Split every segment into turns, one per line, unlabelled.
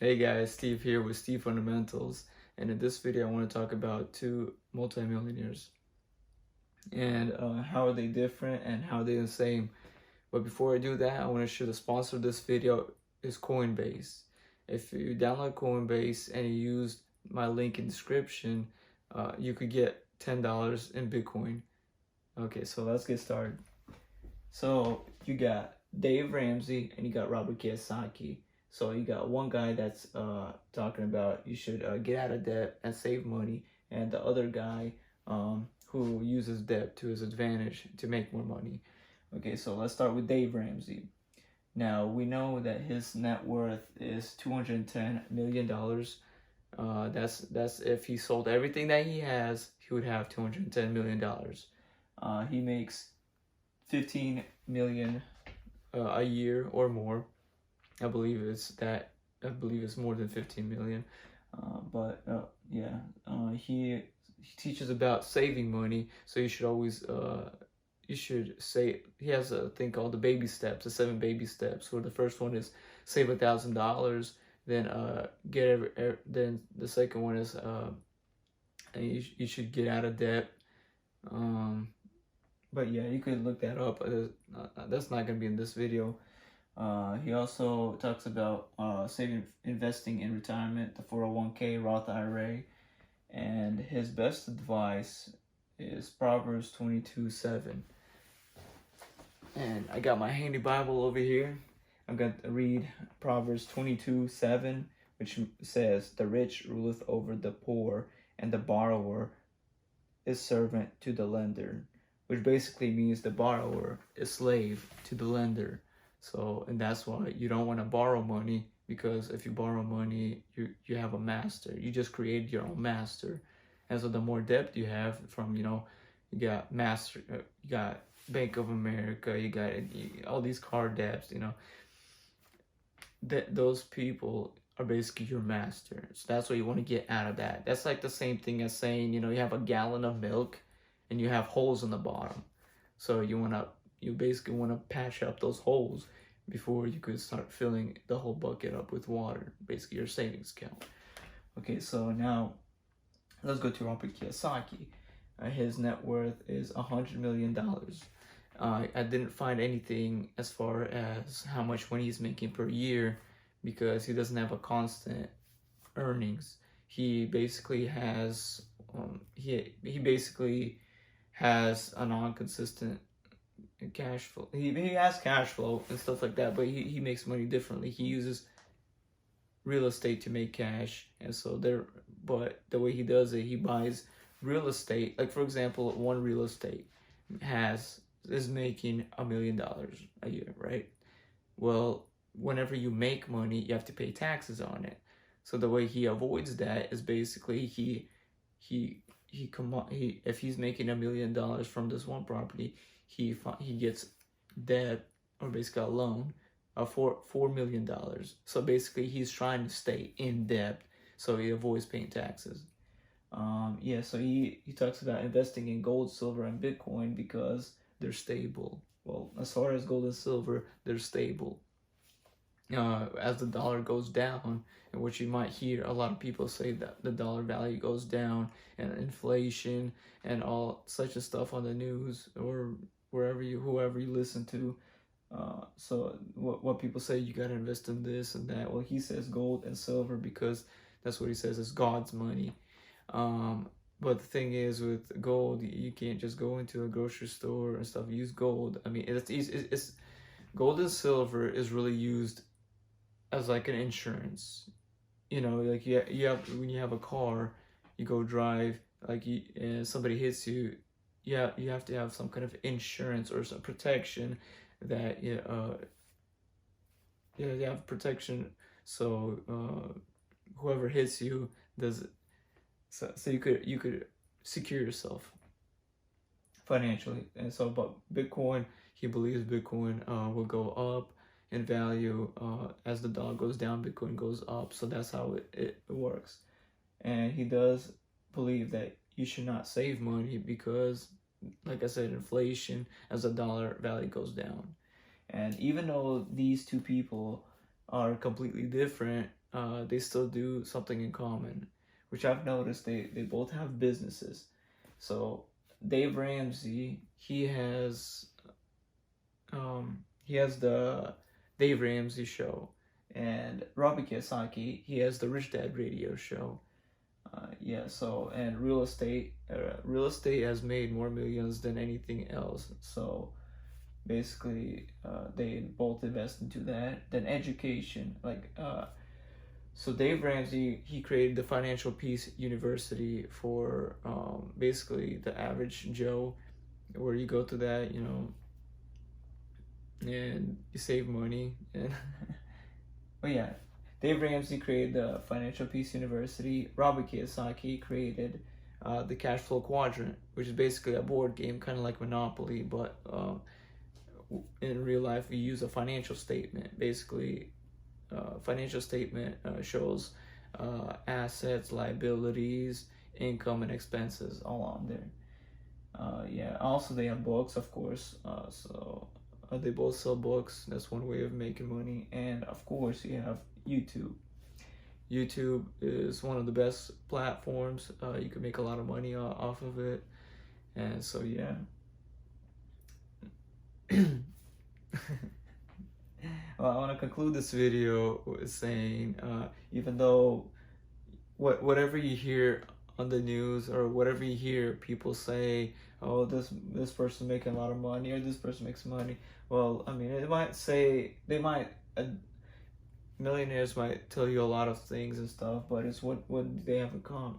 Hey guys, Steve here with Steve Fundamentals, and in this video I want to talk about two multimillionaires and how are they different and how they're the same. But before I do that, I want to share the sponsor of this video is Coinbase. If you download Coinbase and you use my link in description, you could get $10 in Bitcoin. Okay, so let's get started. So you got Dave Ramsey and you got Robert Kiyosaki. So you got one guy that's talking about you should get out of debt and save money, and the other guy who uses debt to his advantage to make more money. Okay, so let's start with Dave Ramsey. Now we know that his net worth is $210 million. That's if he sold everything that he has, he would have $210 million. He makes 15 million a year or more. I believe it's more than 15 million. He teaches about saving money. So you should always you should say he has a thing called the baby steps, the 7 baby steps. Where the first one is save $1,000. Then then the second one is you should get out of debt. But yeah, you could look that up. That's not gonna be in this video. He also talks about investing in retirement, the 401k, Roth IRA, and his best advice is Proverbs 22:7. And I got my handy Bible over here. I'm going to read Proverbs 22:7, which says, "The rich ruleth over the poor, and the borrower is servant to the lender," which basically means the borrower is slave to the lender. So, and that's why you don't want to borrow money, because if you borrow money, you have a master. You just created your own master. And so the more debt you have from, you got you got Bank of America, you got all these car debts, that those people are basically your master. So that's why you want to get out of that. That's like the same thing as saying, you have a gallon of milk and you have holes in the bottom. So you basically want to patch up those holes before you could start filling the whole bucket up with water, basically your savings account. Okay, so now let's go to Robert Kiyosaki. His net worth is $100 million. I didn't find anything as far as how much money he's making per year, because he doesn't have a constant earnings. He basically has he basically has a non-consistent cash flow. He has cash flow and stuff like that, but he makes money differently. He uses real estate to make cash, and so but the way he does it, he buys real estate. Like, for example, one real estate is making $1 million a year, right? Well, whenever you make money, you have to pay taxes on it. So the way he avoids that is basically if he's making $1 million from this one property, he gets debt, or basically a loan of $4 million. So basically he's trying to stay in debt so he avoids paying taxes. So he talks about investing in gold, silver, and Bitcoin because they're stable. Well, as far as gold and silver, they're stable. As the dollar goes down, and what you might hear a lot of people say, that the dollar value goes down, and inflation and all such a stuff on the news or whoever you listen to. So what people say, you got to invest in this and that. Well, he says gold and silver because that's what he says is God's money. But the thing is, with gold, you can't just go into a grocery store and stuff. Use gold. I mean, it's gold and silver is really used as like an insurance. Like you have when you have a car, you go drive, like somebody hits you, you have to have some kind of insurance or some protection that you have protection. So whoever hits you does. So you could secure yourself financially. And so, but Bitcoin, he believes Bitcoin will go up in value as the dollar goes down. Bitcoin goes up. So that's how it works. And he does believe that you should not save money because, like I said, inflation as the dollar value goes down. And even though these two people are completely different, they still do something in common, which I've noticed. They both have businesses. So Dave Ramsey, he has the Dave Ramsey show, and Robert Kiyosaki, he has the Rich Dad Radio show. Yeah, so, and real estate has made more millions than anything else. So basically, they both invest into that. Then education, so Dave Ramsey, he created the Financial Peace University for basically the average Joe, where you go to that, and you save money. And but yeah, Dave Ramsey created the Financial Peace University. Robert Kiyosaki created the Cash Flow Quadrant, which is basically a board game, kind of like Monopoly, but in real life, we use a financial statement. Basically, financial statement shows assets, liabilities, income, and expenses all on there. Yeah, also they have books, of course. So they both sell books. That's one way of making money. And of course, you have YouTube. YouTube is one of the best platforms. You can make a lot of money off of it. And so, yeah. Well, I want to conclude this video with saying, even though whatever you hear on the news, or whatever you hear people say, oh, this person making a lot of money, or this person makes money. Well, I mean, millionaires might tell you a lot of things and stuff, but it's what they have in common.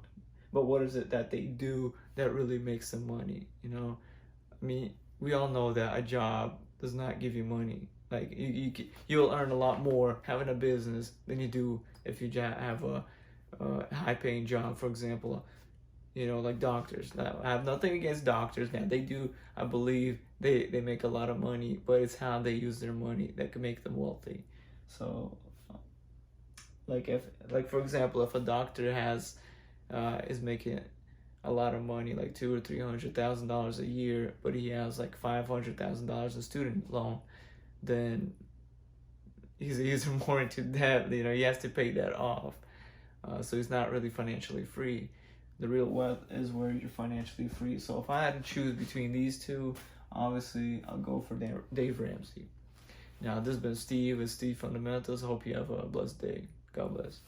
But what is it that they do that really makes them money? I mean, we all know that a job does not give you money. Like, you'll earn a lot more having a business than you do if you have a high-paying job. For example, like doctors. Now, I have nothing against doctors. Now, they do, I believe, they make a lot of money, but it's how they use their money that can make them wealthy. So, for example, if a doctor is making a lot of money, like $200,000 or $300,000 a year, but he has like $500,000 in student loan, then he's more into debt. He has to pay that off. So he's not really financially free. The real wealth is where you're financially free. So if I had to choose between these two, obviously I'll go for Dave Ramsey. Now, this has been Steve with Steve Fundamentals. I hope you have a blessed day. God bless.